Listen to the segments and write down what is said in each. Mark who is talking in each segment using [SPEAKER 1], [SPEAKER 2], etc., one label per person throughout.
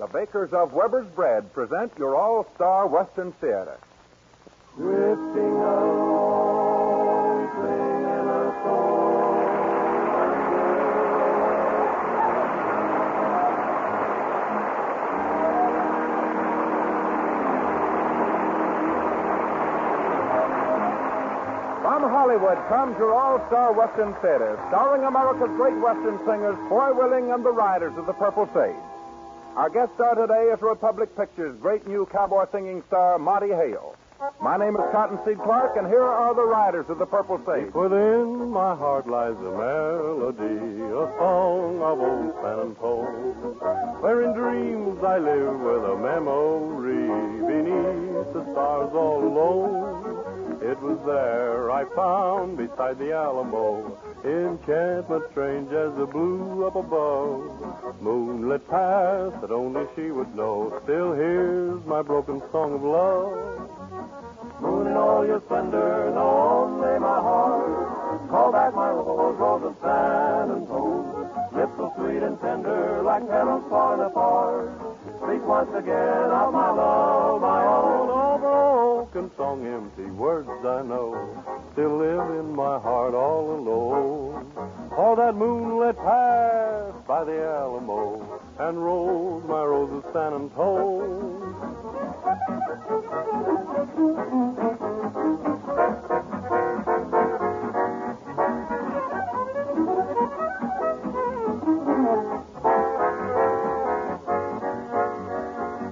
[SPEAKER 1] The bakers of Weber's Bread present your all-star Western Theater.
[SPEAKER 2] Drifting along, singing a song.
[SPEAKER 1] From Hollywood comes your all-star Western Theater, starring America's great Western singers, Foy Willing and the Riders of the Purple Sage. Our guest star today is Republic Pictures' great new cowboy singing star, Monte Hale. My name is Cottonseed Clark, and here are the Riders of the Purple Sage.
[SPEAKER 2] Deep within my heart lies a melody, a song of old San Antone, where in dreams I live with a memory beneath the stars all alone. It was there I found beside the Alamo enchantment strange as the blue up above. Moonlit past that only she would know. Still hears my broken song of love. Moon in all your splendor, know only my heart. Call back my rose, rose of San Antone. Lips so sweet and tender, like petals falling apart. Speak once again of my love, my own. All broken song, empty words I know, still live in my heart all alone. All that moonlit passed by the Alamo and rose my rose of San Antone.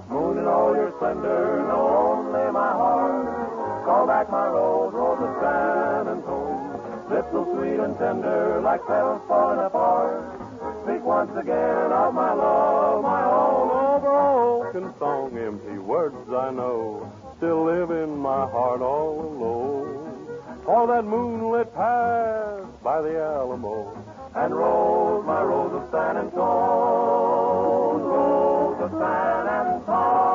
[SPEAKER 2] Moon in all your splendor, know only my heart. Call back my rose, rose of San Antone. Lips so sweet and tender, like petals falling apart. Speak once again of my love, my own. Oh, broken song, empty words I know, still live in my heart all alone. All that moonlit passed by the Alamo and rose my rose of San Antone, rose of San Antone.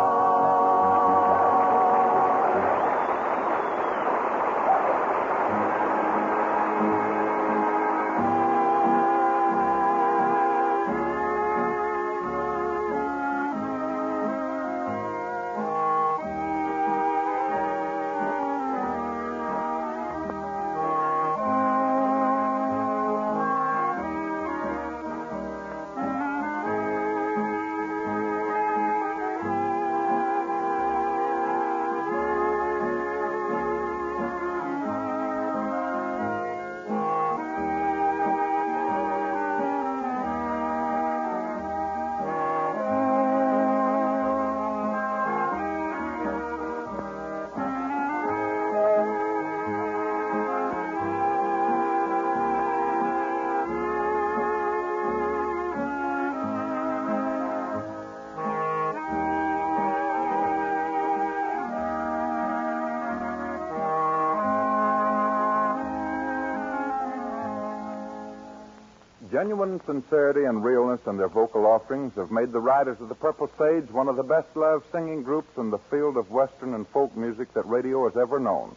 [SPEAKER 1] Genuine sincerity and realness in their vocal offerings have made the Riders of the Purple Sage one of the best-loved singing groups in the field of Western and folk music that radio has ever known.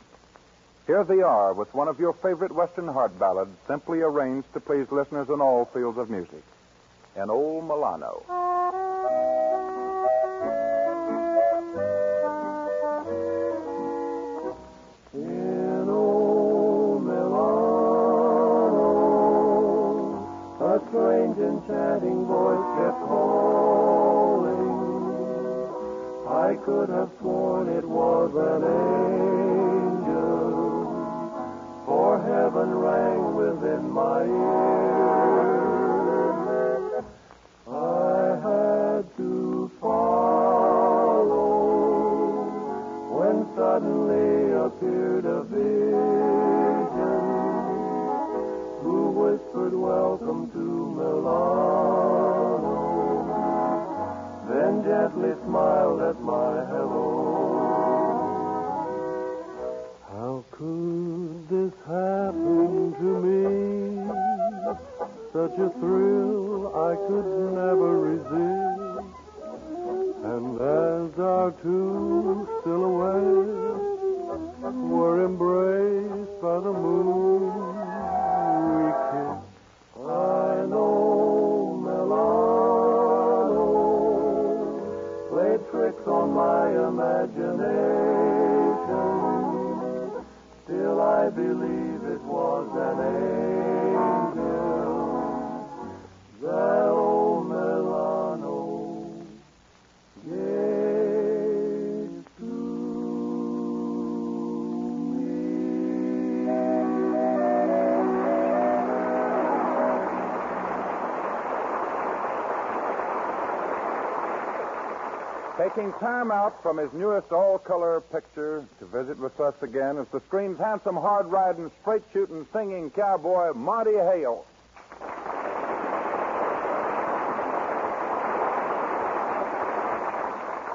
[SPEAKER 1] Here they are with one of your favorite Western heart ballads, simply arranged to please listeners in all fields of music. In Old Milano.
[SPEAKER 2] Strange enchanting voice kept calling. I could have sworn it was an angel, for heaven rang within my ear. I had to follow when suddenly appeared a vision who whispered, "Welcome to Milano," then gently smiled at my hello. How could this happen to me? Such a thrill I could never resist. And as our two silhouettes were embraced by the moon, we kissed. I know Milano
[SPEAKER 1] Taking time out from his newest all-color picture to visit with us again is the screen's handsome, hard-riding, straight-shooting, singing cowboy, Monte Hale.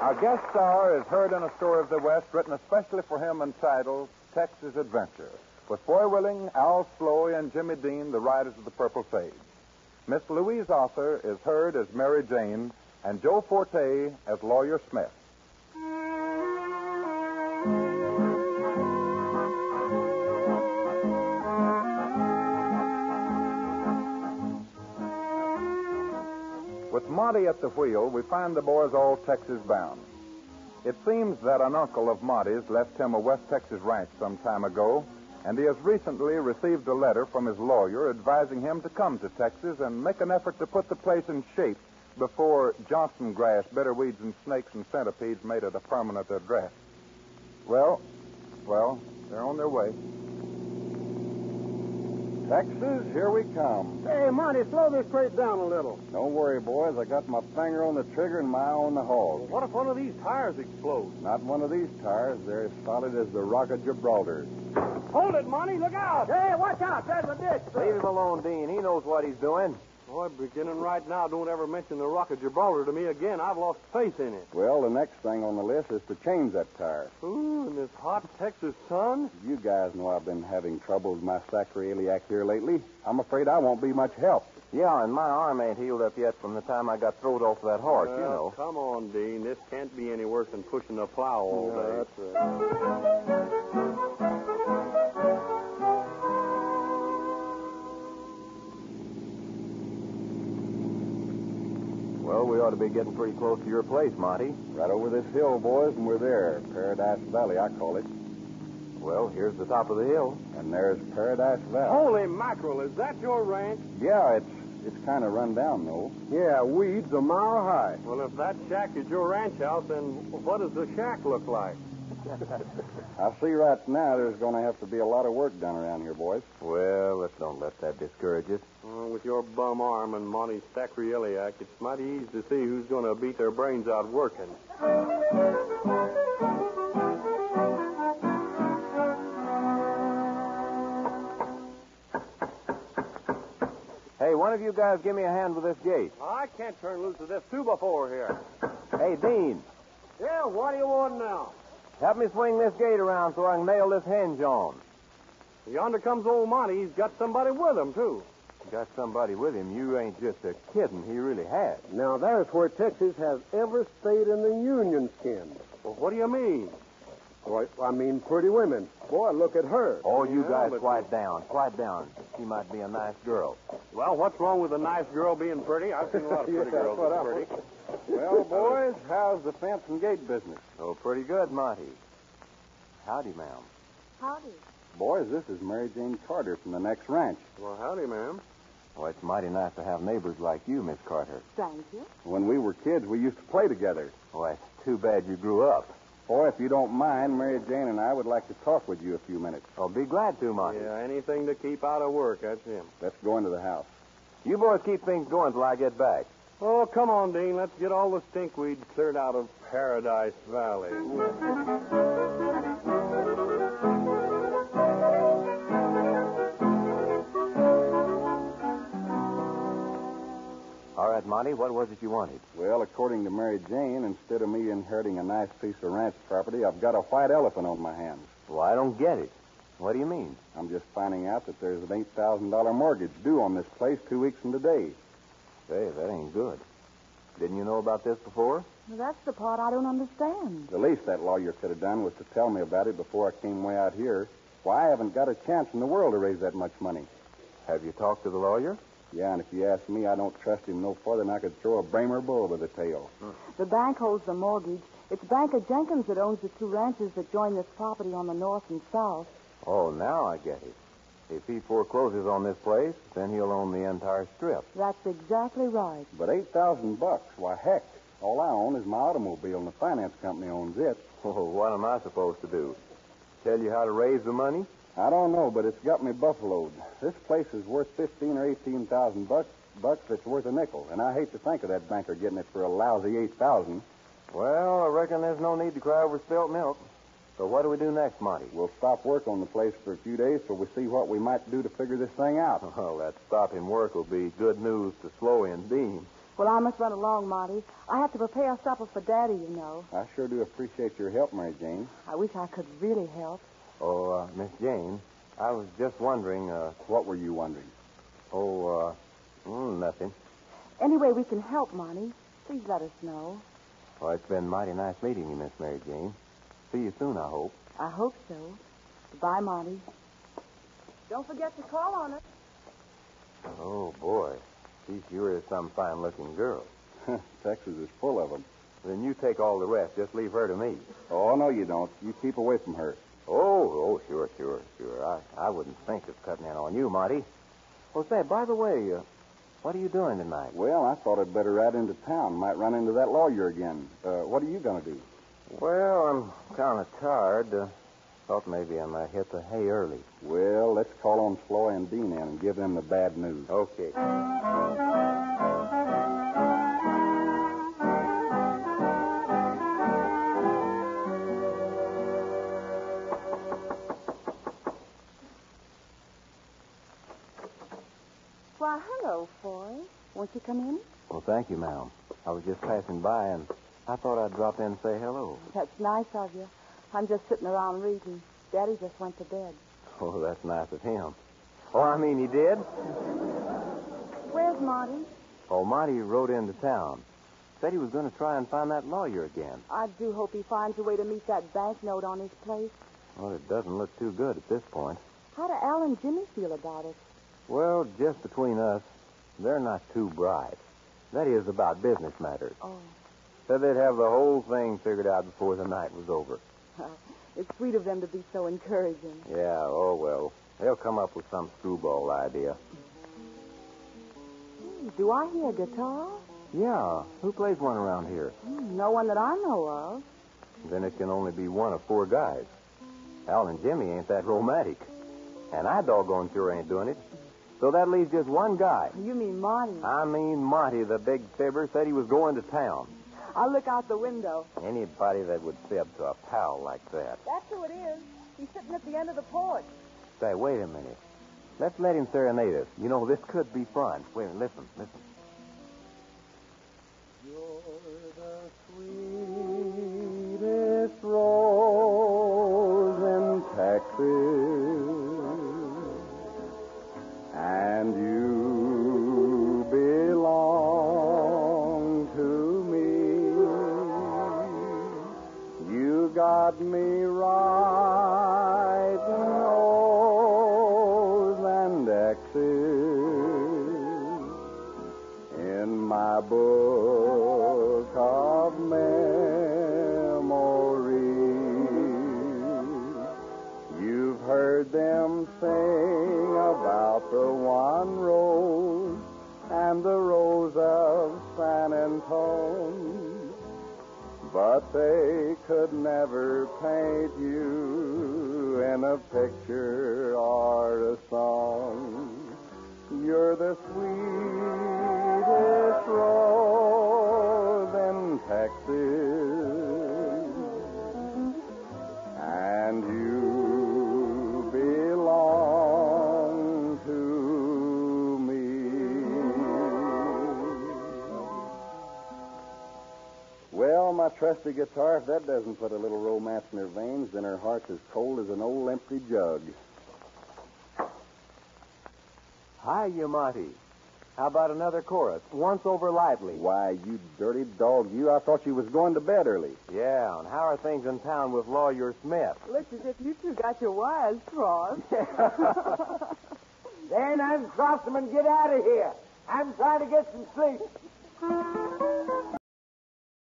[SPEAKER 1] Our guest star is heard in a story of the West written especially for him entitled Texas Adventure, with Foy Willing, Al Sloey, and Jimmy Dean, the riders of the Purple Sage. Miss Louise Arthur is heard as Mary Jane, and Joe Forte as Lawyer Smith. With Monte at the wheel, we find the boys all Texas bound. It seems that an uncle of Monte's left him a West Texas ranch some time ago, and he has recently received a letter from his lawyer advising him to come to Texas and make an effort to put the place in shape before Johnson grass, bitter weeds, and snakes and centipedes made it a permanent address. Well, they're on their way. Texas, here we come.
[SPEAKER 3] Hey, Monty, slow this crate down a little.
[SPEAKER 1] Don't worry, boys. I got my finger on the trigger and my eye on the hog.
[SPEAKER 3] What if one of these tires explodes?
[SPEAKER 1] Not one of these tires. They're as solid as the Rock of Gibraltar.
[SPEAKER 3] Hold it, Monty. Look out. Hey, watch out. There's a ditch.
[SPEAKER 4] Leave him alone, Dean. He knows what he's doing.
[SPEAKER 3] Boy, beginning right now, don't ever mention the Rock of Gibraltar to me again. I've lost faith in it.
[SPEAKER 1] Well, the next thing on the list is to change that tire.
[SPEAKER 3] Ooh, in this hot Texas sun?
[SPEAKER 1] You guys know I've been having trouble with my sacroiliac here lately. I'm afraid I won't be much help.
[SPEAKER 4] Yeah, and my arm ain't healed up yet from the time I got throwed off that horse, you know.
[SPEAKER 3] Come on, Dean. This can't be any worse than pushing a plow all day.
[SPEAKER 1] That's right.
[SPEAKER 4] Well, we ought to be getting pretty close to your place, Monty.
[SPEAKER 1] Right over this hill, boys, and we're there. Paradise Valley, I call it.
[SPEAKER 4] Well, here's the top of the hill.
[SPEAKER 1] And there's Paradise Valley.
[SPEAKER 3] Holy mackerel, is that your ranch?
[SPEAKER 1] Yeah, it's kind of run down, though.
[SPEAKER 3] Yeah, weeds a mile high. Well, if that shack is your ranch house, then what does the shack look like?
[SPEAKER 1] I see right now there's going to have to be a lot of work done around here, boys.
[SPEAKER 4] Well, let's don't let that discourage us.
[SPEAKER 3] With your bum arm and Monty's sacroiliac, it's mighty easy to see who's going to beat their brains out working.
[SPEAKER 4] Hey, one of you guys give me a hand with this gate.
[SPEAKER 3] I can't turn loose of this 2x4 here.
[SPEAKER 4] Hey, Dean,
[SPEAKER 3] Yeah, what do you want now?
[SPEAKER 4] help me swing this gate around so I can nail this hinge on.
[SPEAKER 3] Yonder comes old Monty. He's got somebody with him, too.
[SPEAKER 4] Got somebody with him. You ain't just a kidding. He really has.
[SPEAKER 5] Now, there's where Texas has ever stayed in the Union skin.
[SPEAKER 3] Well, what do you mean?
[SPEAKER 5] Well, I mean, pretty women. Boy, look at her.
[SPEAKER 4] Oh, you
[SPEAKER 3] Yeah,
[SPEAKER 4] guys,
[SPEAKER 3] but-
[SPEAKER 4] quiet down. Quiet down. She might be a nice girl.
[SPEAKER 3] Well, what's wrong with a nice girl being pretty? I've seen a lot of pretty girls
[SPEAKER 5] what
[SPEAKER 3] that's
[SPEAKER 5] I-
[SPEAKER 3] pretty.
[SPEAKER 1] Well, boys, how's the fence and gate business?
[SPEAKER 4] Oh, pretty good, Monty. Howdy, ma'am.
[SPEAKER 6] Howdy.
[SPEAKER 1] Boys, this is Mary Jane Carter from the next ranch.
[SPEAKER 3] Well, howdy, ma'am.
[SPEAKER 4] Oh, it's mighty nice to have neighbors like you, Miss Carter.
[SPEAKER 6] Thank you.
[SPEAKER 1] When we were kids, we used to play together.
[SPEAKER 4] Oh, it's too bad you grew up.
[SPEAKER 1] Boy, if you don't mind, Mary Jane and I would like to talk with you a few minutes.
[SPEAKER 4] I'll be glad to, Monty.
[SPEAKER 3] Yeah, anything to keep out of work, that's him.
[SPEAKER 1] Let's go into the house.
[SPEAKER 4] You boys keep things going till I get back.
[SPEAKER 3] Oh, come on, Dean. Let's get all the stinkweed cleared out of Paradise Valley.
[SPEAKER 4] All right, Monty, what was it you wanted?
[SPEAKER 1] Well, according to Mary Jane, instead of me inheriting a nice piece of ranch property, I've got a white elephant on my hands.
[SPEAKER 4] Well, I don't get it. What do you mean?
[SPEAKER 1] I'm just finding out that there's an $8,000 mortgage due on this place 2 weeks from today.
[SPEAKER 4] Say, that ain't good. Didn't you know about this before?
[SPEAKER 6] Well, that's the part I don't understand.
[SPEAKER 1] The least that lawyer could have done was to tell me about it before I came way out here. Why, I haven't got a chance in the world to raise that much money.
[SPEAKER 4] Have you talked to the lawyer?
[SPEAKER 1] Yeah, and if you ask me, I don't trust him no further than I could throw a Bramer bull by the tail.
[SPEAKER 6] The bank holds the mortgage. It's Banker Jenkins that owns the two ranches that join this property on the north and south.
[SPEAKER 4] Oh, now I get it. If he forecloses on this place, then he'll own the entire strip.
[SPEAKER 6] That's exactly right.
[SPEAKER 1] But $8,000, why, heck, all I own is my automobile, and the finance company owns it.
[SPEAKER 4] Oh, what am I supposed to do? Tell you how to raise the money?
[SPEAKER 1] I don't know, but it's got me buffaloed. This place is worth $15,000 or $18,000 bucks. It's worth a nickel, and I hate to think of that banker getting it for a lousy $8,000.
[SPEAKER 4] Well, I reckon there's no need to cry over spilt milk. So what do we do next, Monty?
[SPEAKER 7] We'll stop work on the place for a few days till we see what we might do to figure this thing out.
[SPEAKER 4] Well, that stopping work will be good news to Slowy and Dean.
[SPEAKER 6] Well, I must run along, Monty. I have to prepare supper for Daddy, you know.
[SPEAKER 7] I sure do appreciate your help, Mary Jane.
[SPEAKER 6] I wish I could really help.
[SPEAKER 4] Oh, Miss Jane, I was just wondering,
[SPEAKER 7] What were you wondering?
[SPEAKER 4] Nothing.
[SPEAKER 6] Any way we can help, Monty, please let us know.
[SPEAKER 4] Well, it's been mighty nice meeting you, Miss Mary Jane. See you soon, I hope.
[SPEAKER 6] I hope so. Goodbye, Monty. Don't forget to call on us.
[SPEAKER 4] Oh, boy. She sure is some fine-looking girl.
[SPEAKER 7] Texas is full of them.
[SPEAKER 4] Then you take all the rest. Just leave her to me.
[SPEAKER 7] Oh, no, you don't. You keep away from her.
[SPEAKER 4] Oh, sure. I wouldn't think of cutting in on you, Monty. Well, say, by the way, what are you doing tonight?
[SPEAKER 7] Well, I thought I'd better ride into town. Might run into that lawyer again. What are you going to do?
[SPEAKER 4] Well, I'm kind of tired. Thought maybe I might hit the hay early.
[SPEAKER 7] Well, let's call on Sloy and Dean in and give them the bad news.
[SPEAKER 4] Okay.
[SPEAKER 6] Why, hello, Foy. Won't you come in?
[SPEAKER 4] Well, thank you, ma'am. I was just passing by, and I thought I'd drop in and say hello.
[SPEAKER 6] That's nice of you. I'm just sitting around reading. Daddy just went to bed.
[SPEAKER 4] Oh, that's nice of him. Oh, I mean, he did?
[SPEAKER 6] Where's Monty?
[SPEAKER 4] Oh, Monty rode into town. Said he was going to try and find that lawyer again.
[SPEAKER 6] I do hope he finds a way to meet that banknote on his place.
[SPEAKER 4] Well, it doesn't look too good at this point.
[SPEAKER 6] How do Al and Jimmy feel about it?
[SPEAKER 4] Well, just between us, they're not too bright. That is, about business matters.
[SPEAKER 6] Oh.
[SPEAKER 4] Said they'd have the whole thing figured out before the night was over.
[SPEAKER 6] It's sweet of them to be so encouraging.
[SPEAKER 4] Yeah, oh, well. They'll come up with some screwball idea.
[SPEAKER 6] Do I hear a guitar?
[SPEAKER 4] Yeah. Who plays one around here?
[SPEAKER 6] No one that I know of.
[SPEAKER 4] Then it can only be one of four guys. Al and Jimmy ain't that romantic. And I doggone sure ain't doing it. So that leaves just one guy.
[SPEAKER 6] You mean Monty?
[SPEAKER 4] I mean Monty, the big fibber, said he was going to town.
[SPEAKER 6] I'll look out the window.
[SPEAKER 4] Anybody that would fib to a pal like that.
[SPEAKER 6] That's who it is. He's sitting at the end of the porch.
[SPEAKER 4] Say, wait a minute. Let's let him serenade us. You know, this could be fun. Wait a minute, listen.
[SPEAKER 2] You're the sweetest rose in Texas, and you belong to me. You got me right in O's and X's in my book of memories. You've heard them sing about the one rose and the rose of San Antone, but they could never paint you in a picture or a song. You're the sweetest rose in Texas, and you belong to me.
[SPEAKER 7] Well, my trusty guitar, if that doesn't put a little romance in her veins, then her heart's as cold as an old empty jug.
[SPEAKER 4] Hiya, Monty. How about another chorus? Once over lively.
[SPEAKER 7] Why, you dirty dog, you. I thought you was going to bed early.
[SPEAKER 4] Yeah, and how are things in town with Lawyer Smith?
[SPEAKER 6] Looks as if you two got your wires crossed.
[SPEAKER 5] Then uncross them and get out of here. I'm trying to get some sleep.